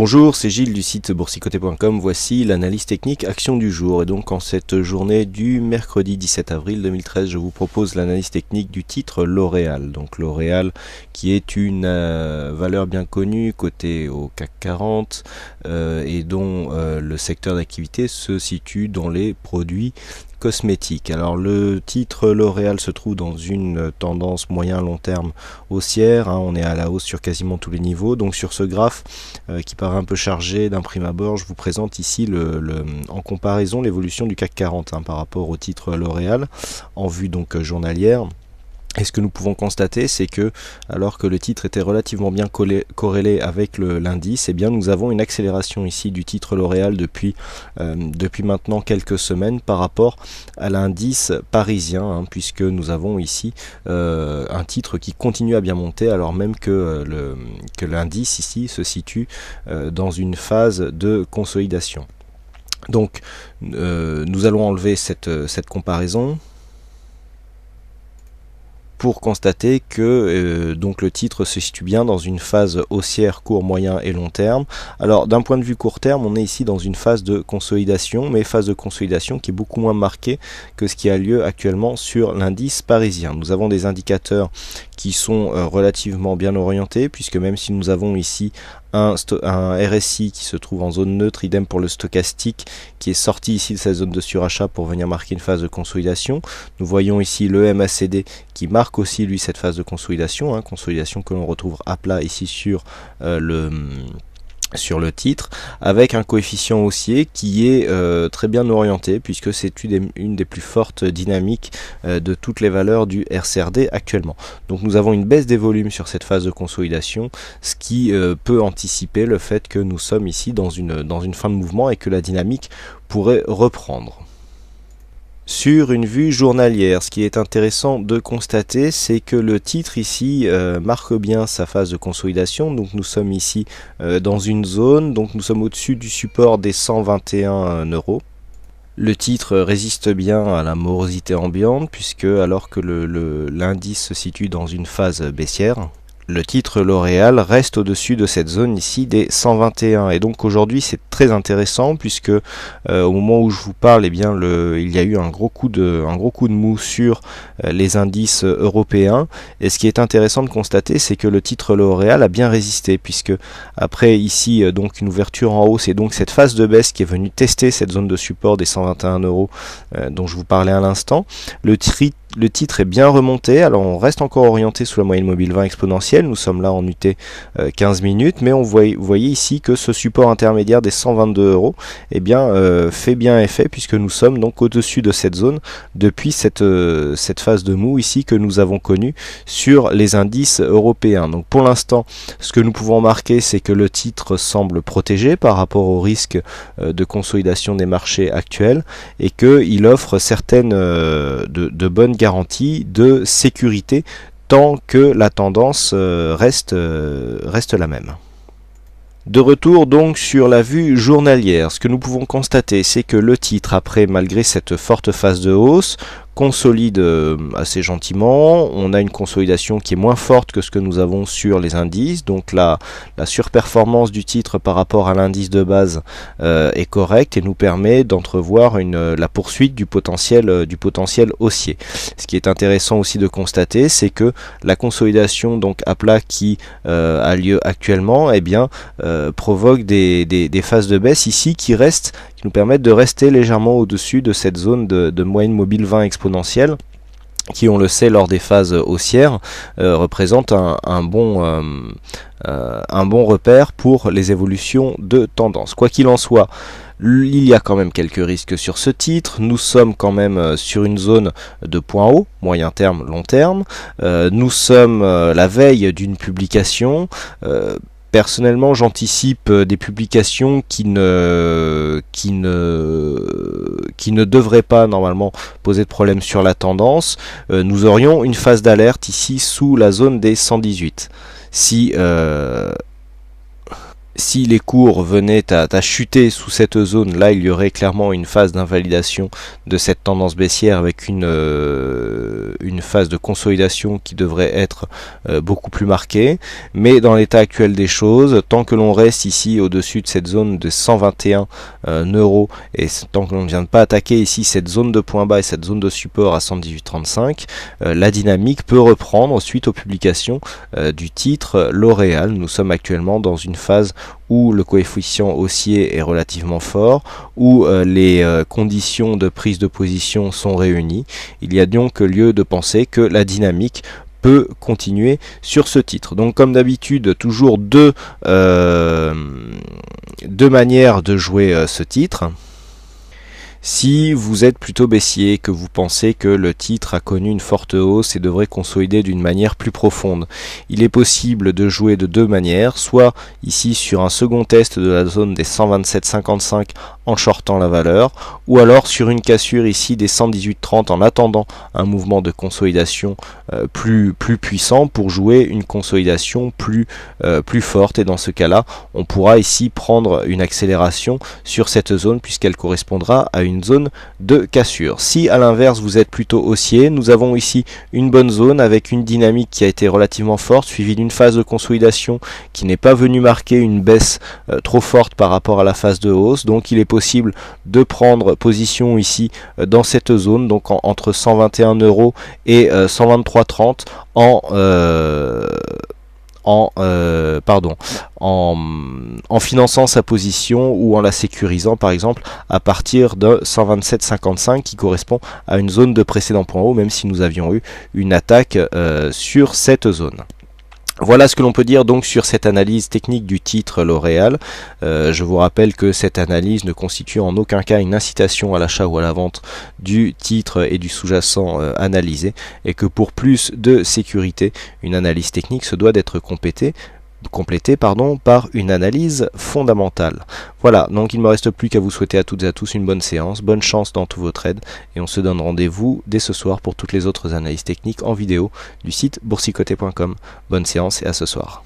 Bonjour, c'est Gilles du site boursicoté.com. Voici l'analyse technique action du jour. Et donc en cette journée du mercredi 17 avril 2013, je vous propose l'analyse technique du titre L'Oréal. Donc L'Oréal qui est une valeur bien connue cotée au CAC 40 et dont le secteur d'activité se situe dans les produits cosmétiques. Alors le titre L'Oréal se trouve dans une tendance moyen-long terme haussière, on est à la hausse sur quasiment tous les niveaux. Donc sur ce graphe qui paraît un peu chargé d'un prime abord, je vous présente ici en comparaison l'évolution du CAC 40 par rapport au titre L'Oréal en vue donc journalière. Et ce que nous pouvons constater, c'est que alors que le titre était relativement bien corrélé avec l'indice, eh bien nous avons une accélération ici du titre L'Oréal depuis maintenant quelques semaines par rapport à l'indice parisien, puisque nous avons ici un titre qui continue à bien monter, alors même que l'indice ici se situe dans une phase de consolidation. Donc nous allons enlever cette comparaison pour constater que donc le titre se situe bien dans une phase haussière court, moyen et long terme. Alors d'un point de vue court terme, on est ici dans une phase de consolidation, mais phase de consolidation qui est beaucoup moins marquée que ce qui a lieu actuellement sur l'indice parisien. Nous avons des indicateurs qui sont relativement bien orientés, puisque même si nous avons ici un RSI qui se trouve en zone neutre, idem pour le stochastique qui est sorti ici de sa zone de surachat pour venir marquer une phase de consolidation. Nous voyons ici le MACD qui marque aussi lui cette phase de consolidation, consolidation que l'on retrouve à plat ici sur le titre, avec un coefficient haussier qui est très bien orienté, puisque c'est une des plus fortes dynamiques de toutes les valeurs du RCRD actuellement. Donc nous avons une baisse des volumes sur cette phase de consolidation, ce qui peut anticiper le fait que nous sommes ici dans une fin de mouvement et que la dynamique pourrait reprendre. Sur une vue journalière, ce qui est intéressant de constater, c'est que le titre ici marque bien sa phase de consolidation. Donc nous sommes ici dans une zone, donc nous sommes au-dessus du support des 121 €. Le titre résiste bien à la morosité ambiante, puisque alors que l'indice se situe dans une phase baissière, le titre L'Oréal reste au-dessus de cette zone ici des 121, et donc aujourd'hui c'est très intéressant, puisque au moment où je vous parle, il y a eu un gros coup de mou sur les indices européens, et ce qui est intéressant de constater, c'est que le titre L'Oréal a bien résisté, puisque après ici donc une ouverture en hausse et donc cette phase de baisse qui est venue tester cette zone de support des 121 € dont je vous parlais à l'instant, le titre est bien remonté. Alors on reste encore orienté sous la moyenne mobile 20 exponentielle, nous sommes là en UT 15 minutes, mais vous voyez ici que ce support intermédiaire des 122 € fait bien effet, puisque nous sommes donc au-dessus de cette zone depuis cette phase de mou ici que nous avons connue sur les indices européens. Donc pour l'instant, ce que nous pouvons remarquer, c'est que le titre semble protégé par rapport au risque de consolidation des marchés actuels, et qu'il offre certaines de bonnes garanties de sécurité tant que la tendance reste la même. De retour donc sur la vue journalière, ce que nous pouvons constater, c'est que le titre, malgré cette forte phase de hausse, consolide assez gentiment. On a une consolidation qui est moins forte que ce que nous avons sur les indices, donc la surperformance du titre par rapport à l'indice de base est correcte et nous permet d'entrevoir la poursuite du potentiel haussier. Ce qui est intéressant aussi de constater, c'est que la consolidation donc à plat qui a lieu actuellement provoque des phases de baisse ici qui nous permettent de rester légèrement au-dessus de cette zone de moyenne mobile 20 exponentielle, qui, on le sait, lors des phases haussières, représente un bon repère pour les évolutions de tendance. Quoi qu'il en soit, il y a quand même quelques risques sur ce titre. Nous sommes quand même sur une zone de point haut, moyen terme, long terme. Nous sommes la veille d'une publication. Personnellement, j'anticipe des publications qui ne devraient pas normalement poser de problème sur la tendance. Nous aurions une phase d'alerte ici sous la zone des 118. Si Si les cours venaient à chuter sous cette zone, là il y aurait clairement une phase d'invalidation de cette tendance baissière avec une phase de consolidation qui devrait être beaucoup plus marquée. Mais dans l'état actuel des choses, tant que l'on reste ici au-dessus de cette zone de 121 euros et tant que l'on ne vient de pas attaquer ici cette zone de point bas et cette zone de support à 118,35, la dynamique peut reprendre suite aux publications du titre L'Oréal. Nous sommes actuellement dans une phase où le coefficient haussier est relativement fort, où les conditions de prise de position sont réunies. Il y a donc lieu de penser que la dynamique peut continuer sur ce titre. Donc comme d'habitude, toujours deux manières de jouer ce titre. Si vous êtes plutôt baissier, que vous pensez que le titre a connu une forte hausse et devrait consolider d'une manière plus profonde, il est possible de jouer de deux manières, soit ici sur un second test de la zone des 127,55 en shortant la valeur, ou alors sur une cassure ici des 118,30 en attendant un mouvement de consolidation plus puissant pour jouer une consolidation plus forte, et dans ce cas-là, on pourra ici prendre une accélération sur cette zone puisqu'elle correspondra à une zone de cassure. Si à l'inverse vous êtes plutôt haussier, nous avons ici une bonne zone avec une dynamique qui a été relativement forte, suivie d'une phase de consolidation qui n'est pas venue marquer une baisse trop forte par rapport à la phase de hausse. Donc il est possible de prendre position ici dans cette zone, donc entre 121 euros et 123,30 en finançant sa position ou en la sécurisant par exemple à partir de 127,55 qui correspond à une zone de précédent point haut, même si nous avions eu une attaque sur cette zone. Voilà ce que l'on peut dire donc sur cette analyse technique du titre L'Oréal. Je vous rappelle que cette analyse ne constitue en aucun cas une incitation à l'achat ou à la vente du titre et du sous-jacent analysé, et que pour plus de sécurité, une analyse technique se doit d'être complétée par une analyse fondamentale. Voilà, donc il ne me reste plus qu'à vous souhaiter à toutes et à tous une bonne séance, bonne chance dans tous vos trades, et on se donne rendez-vous dès ce soir pour toutes les autres analyses techniques en vidéo du site boursicoté.com. Bonne séance et à ce soir.